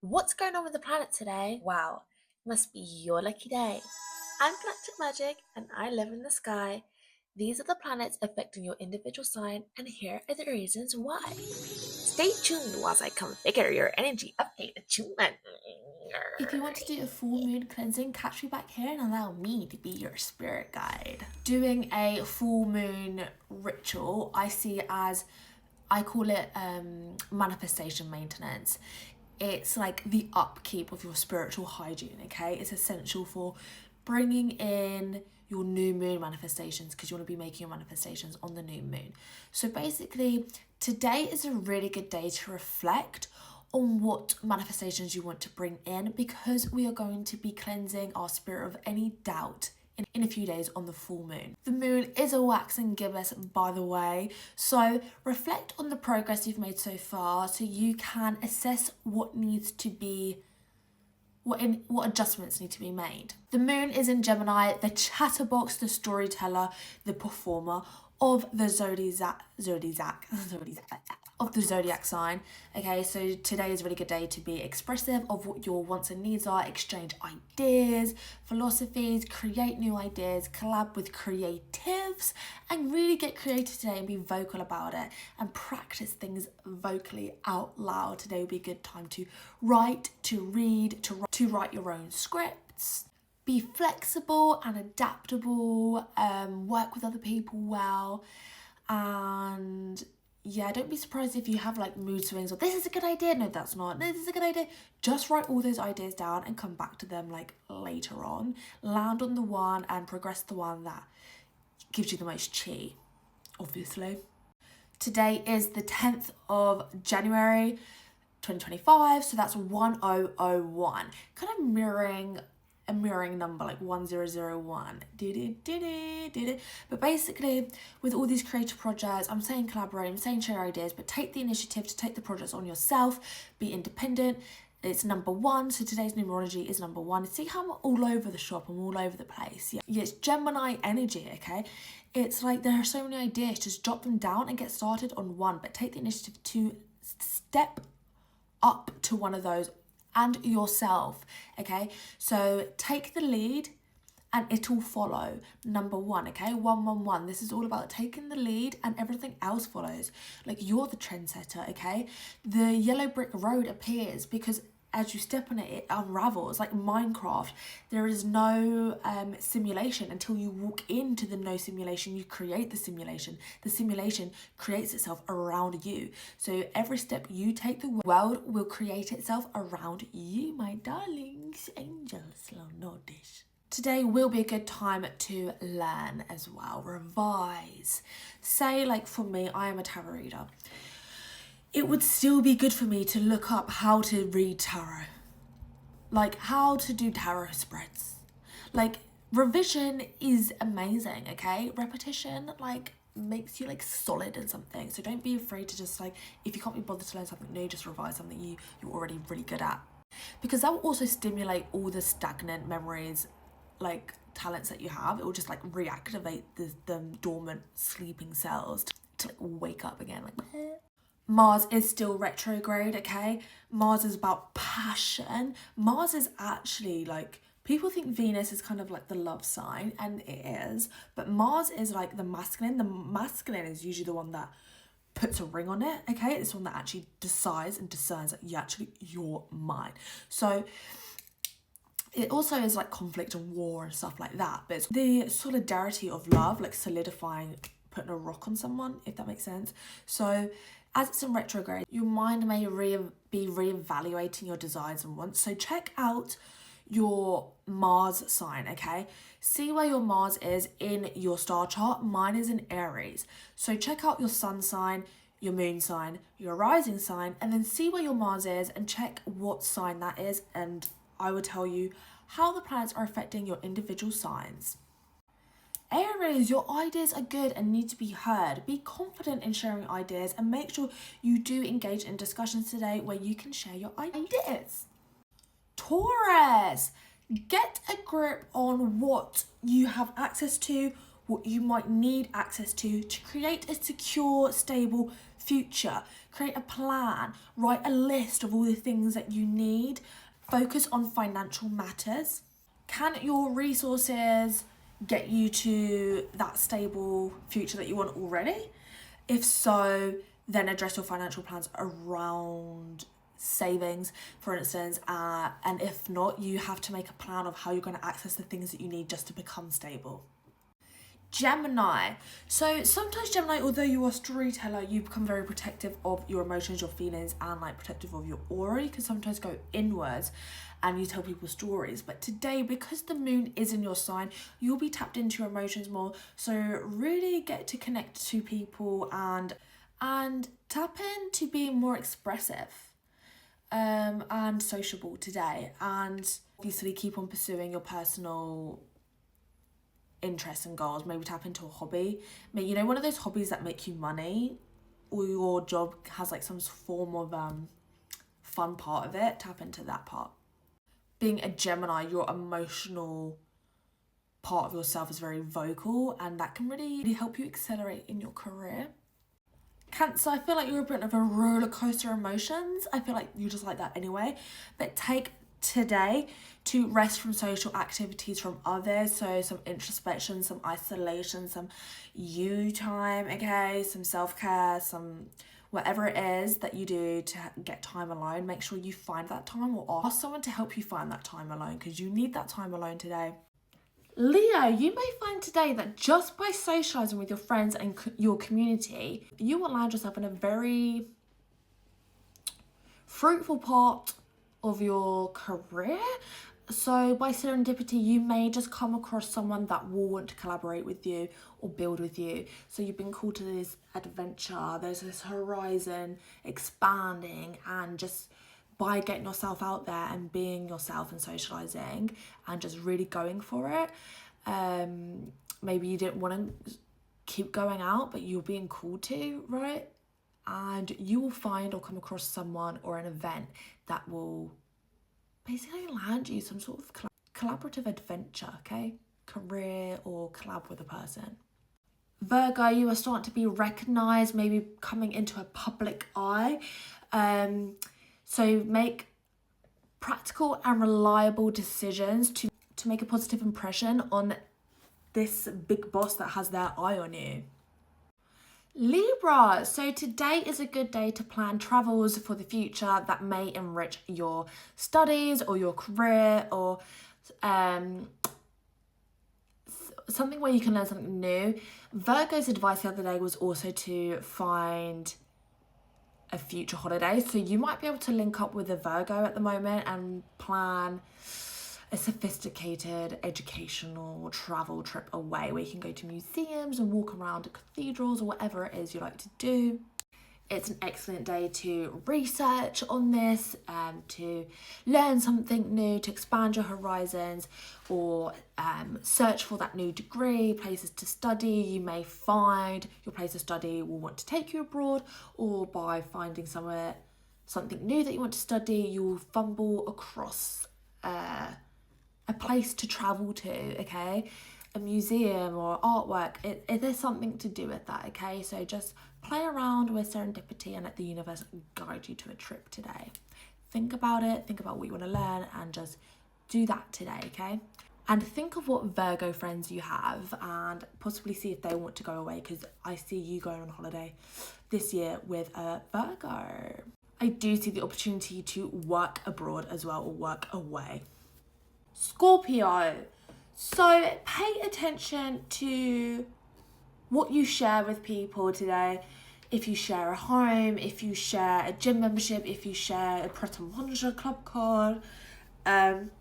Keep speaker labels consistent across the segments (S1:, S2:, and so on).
S1: What's going on with the planet today? Wow, must be your lucky day. I'm Galactic Magik and I live in the sky. These are the planets affecting your individual sign, and here are the reasons why. Stay tuned whilst I configure your energy update attunement.
S2: If you want to do a full moon cleansing, catch me back here and allow me to be your spirit guide. Doing a full moon ritual, I see as, I call it manifestation maintenance. It's like the upkeep of your spiritual hygiene, okay? It's essential for bringing in your new moon manifestations because you want to be making your manifestations on the new moon. So basically, today is a really good day to reflect on what manifestations you want to bring in, because we are going to be cleansing our spirit of any doubt in a few days on the full moon. The moon is a waxing gibbous, by the way, so reflect on the progress you've made so far so you can assess what needs to be what adjustments need to be made. The moon is in Gemini, the chatterbox, the storyteller, the performer of the zodiac sign. Okay, so today is a really good day to be expressive of what your wants and needs are, exchange ideas, philosophies, create new ideas, collab with creatives, and really get creative today and be vocal about it and practice things vocally out loud. Today will be a good time to write, to read, to write your own scripts. Be flexible and adaptable, work with other people well, and yeah, don't be surprised if you have like mood swings or this is a good idea, no that's not, this is a good idea. Just write all those ideas down and come back to them like later on. Land on the one and progress the one that gives you the most chi, obviously. Today is the 10th of January 2025, so that's 1001, kind of mirroring a mirroring number like 1001. But basically, with all these creative projects, I'm saying collaborate, I'm saying share ideas, but take the initiative to take the projects on yourself, be independent. It's number one, so today's numerology is number one. See how I'm all over the shop, I'm all over the place. Yeah, it's Gemini energy, okay? It's like there are so many ideas, just jot them down and get started on one, but take the initiative to step up to one of those and yourself, okay? So take the lead and it'll follow. Number one, okay? 111. This is all about taking the lead and everything else follows. Like you're the trendsetter, okay? The yellow brick road appears because as you step on it, it unravels. Like Minecraft, there is no simulation until you walk into the no simulation. You create the simulation. The simulation creates itself around you. So every step you take, the world will create itself around you, my darlings, angels, notice. Today will be a good time to learn as well, revise. Say, like for me, I am a tarot reader. It would still be good for me to look up how to read tarot, like how to do tarot spreads. Like revision is amazing, okay? Repetition like makes you like solid in something. So don't be afraid to just like, if you can't be bothered to learn something new, just revise something you're already really good at, because that will also stimulate all the stagnant memories, like talents that you have. It will just like reactivate the dormant sleeping cells to like wake up again, like Mars is still retrograde, okay? Mars is about passion. Mars is actually like, people think Venus is kind of like the love sign, and it is, but Mars is like the masculine. The masculine is usually the one that puts a ring on it, okay? It's the one that actually decides and discerns that you're mine. So it also is like conflict and war and stuff like that, but it's the solidarity of love, like solidifying, putting a rock on someone, if that makes sense. So as it's in retrograde, your mind may be reevaluating your desires and wants. So check out your Mars sign, okay? See where your Mars is in your star chart. Mine is in Aries. So check out your sun sign, your moon sign, your rising sign, and then see where your Mars is and check what sign that is, and I will tell you how the planets are affecting your individual signs. Aries, your ideas are good and need to be heard. Be confident in sharing ideas and make sure you do engage in discussions today where you can share your ideas. Taurus, get a grip on what you have access to, what you might need access to create a secure, stable future, create a plan, write a list of all the things that you need, focus on financial matters. Can your resources get you to that stable future that you want already? If so, then address your financial plans around savings, for instance, and if not, you have to make a plan of how you're going to access the things that you need just to become stable. Gemini. So sometimes Gemini, although you are a storyteller, you become very protective of your emotions, your feelings, and like protective of your aura. You can sometimes go inwards and you tell people stories. But today, because the moon is in your sign, you'll be tapped into your emotions more. So really get to connect to people and tap into being more expressive and sociable today. And obviously keep on pursuing your personal interests and goals. Maybe tap into a hobby, maybe, you know, one of those hobbies that make you money, or your job has like some form of fun part of it. Tap into that part. Being a Gemini, your emotional part of yourself is very vocal, and that can really help you accelerate in your career. Cancer, I feel like you're a bit of a roller coaster of emotions. I feel like you're just like that anyway, but take today to rest from social activities from others. So some introspection, some isolation, some you time, okay, some self-care, some whatever it is that you do to get time alone. Make sure you find that time, or ask someone to help you find that time alone, because you need that time alone today. Leo, you may find today that just by socializing with your friends and your community, you will land yourself in a very fruitful part of your career. So by serendipity, you may just come across someone that will want to collaborate with you or build with you. So you've been called to this adventure. There's this horizon expanding, and just by getting yourself out there and being yourself and socializing and just really going for it. Maybe you didn't want to keep going out, but you're being called to, right? And you will find or come across someone or an event that will basically land you some sort of collaborative adventure, okay? Career or collab with a person. Virgo, you are starting to be recognized, maybe coming into a public eye. So make practical and reliable decisions to make a positive impression on this big boss that has their eye on you. Libra, so today is a good day to plan travels for the future that may enrich your studies or your career, or something where you can learn something new. Virgo's advice the other day was also to find a future holiday. So you might be able to link up with a Virgo at the moment and plan a sophisticated educational travel trip away where you can go to museums and walk around cathedrals or whatever it is you like to do. It's an excellent day to research on this, to learn something new, to expand your horizons, or search for that new degree, places to study. You may find your place of study will want to take you abroad, or by finding something new that you want to study, you'll fumble across a place to travel to, okay? A museum or artwork. There's something to do with that, okay? So just play around with serendipity and let the universe guide you to a trip today. Think about it, think about what you want to learn, and just do that today, okay? And think of what Virgo friends you have and possibly see if they want to go away, because I see you going on holiday this year with a Virgo. I do see the opportunity to work abroad as well, or work away. Scorpio, so pay attention to what you share with people today. If you share a home, if you share a gym membership, if you share a Pret a Manger club card, and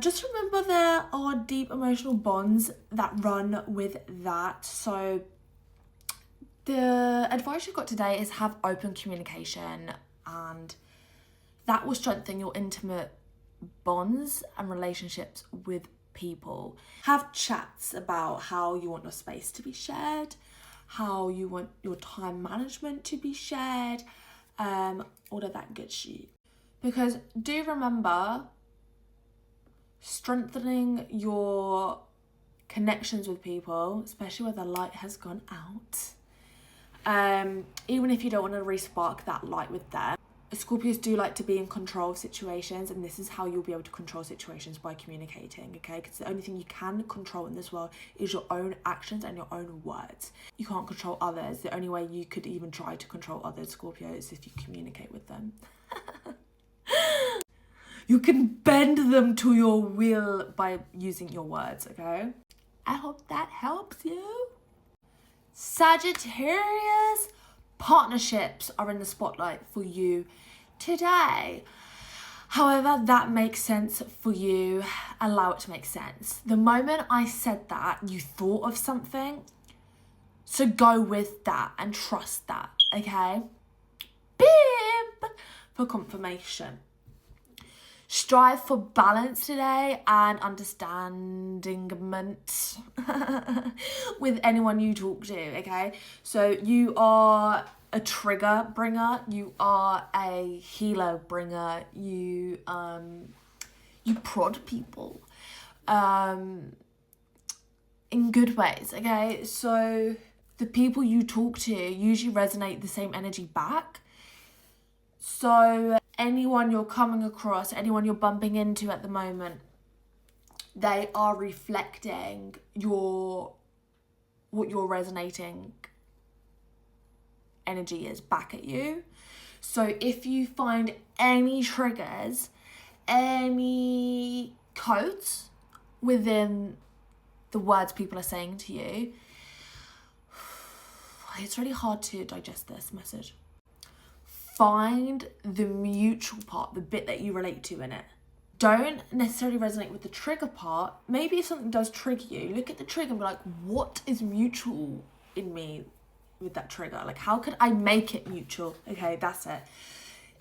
S2: just remember there are deep emotional bonds that run with that. So the advice you got today is have open communication, and that will strengthen your intimate bonds and relationships with people. Have chats about how you want your space to be shared, how you want your time management to be shared, all of that good shit. Because do remember, strengthening your connections with people, especially where the light has gone out, even if you don't want to re-spark that light with them. Scorpios do like to be in control of situations, and this is how you'll be able to control situations, by communicating, okay? Because the only thing you can control in this world is your own actions and your own words. You can't control others. The only way you could even try to control others, Scorpio, is if you communicate with them. You can bend them to your will by using your words, okay? I hope that helps you. Sagittarius, partnerships are in the spotlight for you today. However, that makes sense for you. Allow it to make sense. The moment I said that, you thought of something. So go with that and trust that, okay? Bim! For confirmation. Strive for balance today and understandingment with anyone you talk to, okay? So you are a trigger bringer, you are a healer bringer, you prod people in good ways, okay? So the people you talk to usually resonate the same energy back. So anyone you're coming across, anyone you're bumping into at the moment, they are reflecting what your resonating energy is back at you. So if you find any triggers, any codes within the words people are saying to you, it's really hard to digest this message. Find the mutual part, the bit that you relate to in it. Don't necessarily resonate with the trigger part. Maybe if something does trigger you, look at the trigger and be like, what is mutual in me with that trigger? Like, how could I make it mutual? Okay, that's it.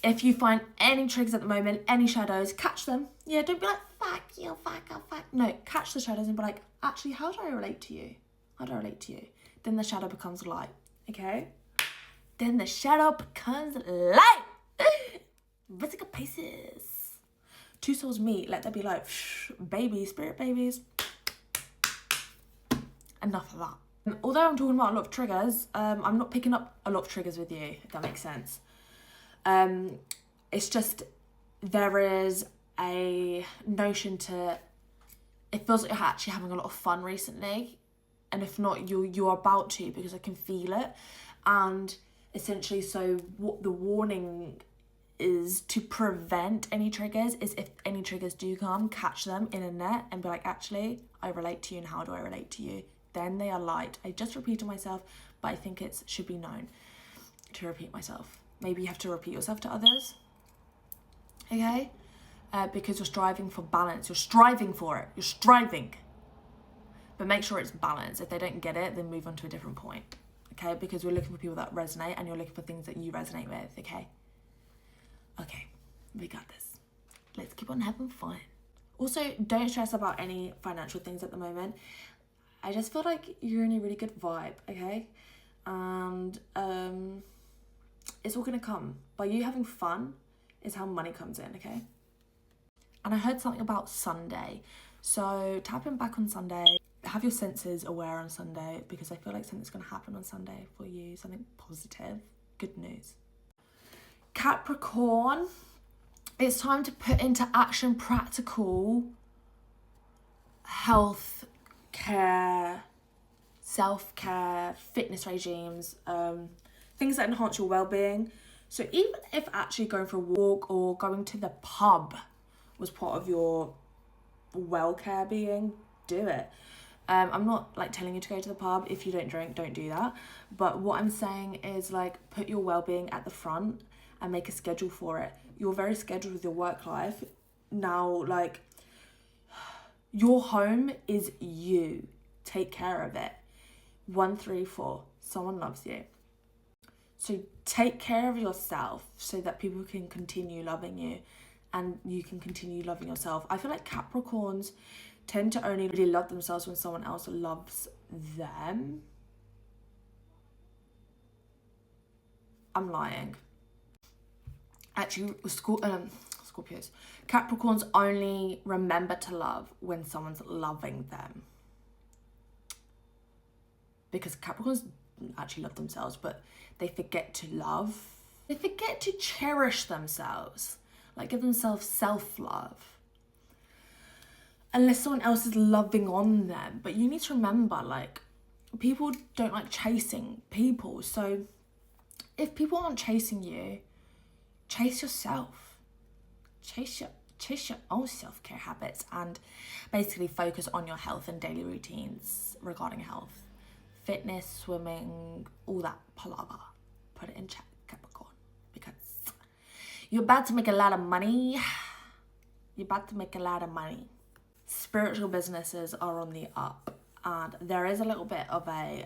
S2: If you find any triggers at the moment, any shadows, catch them. Yeah, don't be like, fuck you, fuck. No, catch the shadows and be like, actually, how do I relate to you? How do I relate to you? Then the shadow becomes light, okay? Then the shadow becomes light. Vertical Pisces. Two souls meet, let there be light. Babies, spirit babies. Enough of that. Although I'm talking about a lot of triggers, I'm not picking up a lot of triggers with you, if that makes sense. It's just, there is a notion to, it feels like you're actually having a lot of fun recently. And if not, you're about to, because I can feel it. And essentially, so what the warning is to prevent any triggers is, if any triggers do come, catch them in a net and be like, actually, I relate to you, and how do I relate to you? Then they are light. I just repeated myself, but I think it should be known to repeat myself. Maybe you have to repeat yourself to others, okay? Because you're striving for balance. You're striving for it. You're striving. But make sure it's balanced. If they don't get it, then move on to a different point. Okay, because we're looking for people that resonate, and you're looking for things that you resonate with, okay? Okay, we got this. Let's keep on having fun. Also, don't stress about any financial things at the moment. I just feel like you're in a really good vibe, okay? And it's all gonna come. By you having fun is how money comes in, okay? And I heard something about Sunday. So tapping back on Sunday. Have your senses aware on Sunday, because I feel like something's going to happen on Sunday for you. Something positive. Good news. Capricorn. It's time to put into action practical health care, self-care, fitness regimes, things that enhance your well-being. So even if actually going for a walk or going to the pub was part of your well-care being, do it. I'm not like telling you to go to the pub. If you don't drink, don't do that. But what I'm saying is, like, put your well-being at the front and make a schedule for it. You're very scheduled with your work life. Now, like, your home is you. Take care of it. 1, 3, 4. Someone loves you. So take care of yourself so that people can continue loving you and you can continue loving yourself. I feel like Capricorns tend to only really love themselves when someone else loves them. I'm lying. Actually, Scorpios. Capricorns only remember to love when someone's loving them. Because Capricorns actually love themselves, but they forget to love. They forget to cherish themselves, like give themselves self-love. Unless someone else is loving on them. But you need to remember, like, people don't like chasing people. So if people aren't chasing you, chase yourself. Chase your own self-care habits and basically focus on your health and daily routines regarding health. Fitness, swimming, all that palaver. Put it in check, Capricorn, because you're about to make a lot of money. You're about to make a lot of money. Spiritual businesses are on the up, and there is a little bit of a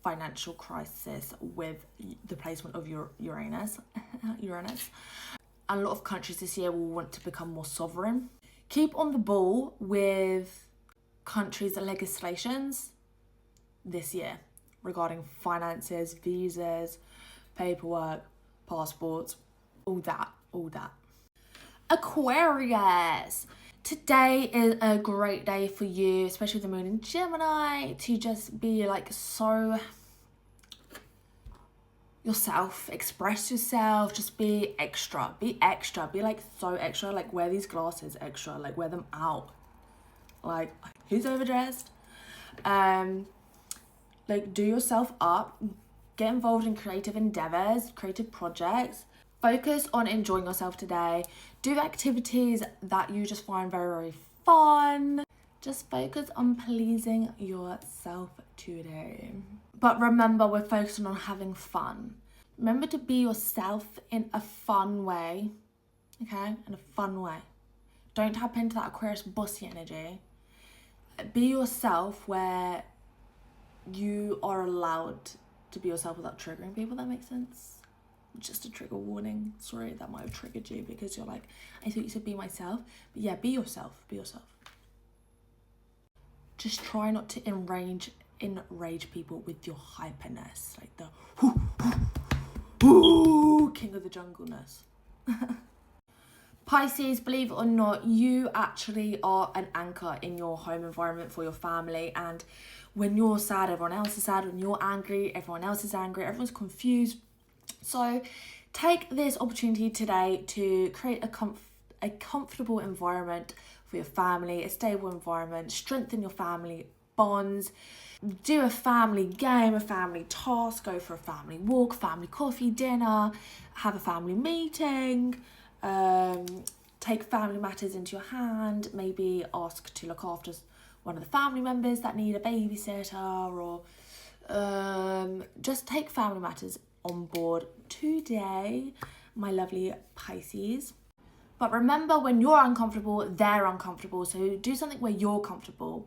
S2: financial crisis with the placement of Uranus. And a lot of countries this year will want to become more sovereign. Keep on the ball with countries' legislations this year regarding finances, visas, paperwork, passports, all that. Aquarius. Today is a great day for you, especially with the moon in Gemini, to just be like so yourself, express yourself, just be extra, be like so extra, like wear these glasses extra, like wear them out, like who's overdressed, like do yourself up, get involved in creative endeavors, creative projects, focus on enjoying yourself today, do activities that you just find very, very fun, just focus on pleasing yourself today. But remember, we're focusing on having fun. Remember to be yourself in a fun way, okay? In a fun way. Don't tap into that Aquarius bossy energy. Be yourself where you are allowed to be yourself without triggering people, that makes sense? Just a trigger warning. Sorry, that might have triggered you because you're like, I thought you said be myself. But yeah, be yourself, be yourself. Just try not to enrage people with your hyperness, like the king of the jungleness. Pisces, believe it or not, you actually are an anchor in your home environment for your family, and when you're sad, everyone else is sad. When you're angry, everyone else is angry. Everyone's confused. So take this opportunity today to create a comfortable environment for your family, a stable environment, strengthen your family bonds, do a family game, a family task, go for a family walk, family coffee, dinner, have a family meeting, take family matters into your hand, maybe ask to look after one of the family members that need a babysitter, or just take family matters on board today, my lovely Pisces. But remember, when you're uncomfortable, they're uncomfortable. So do something where you're comfortable.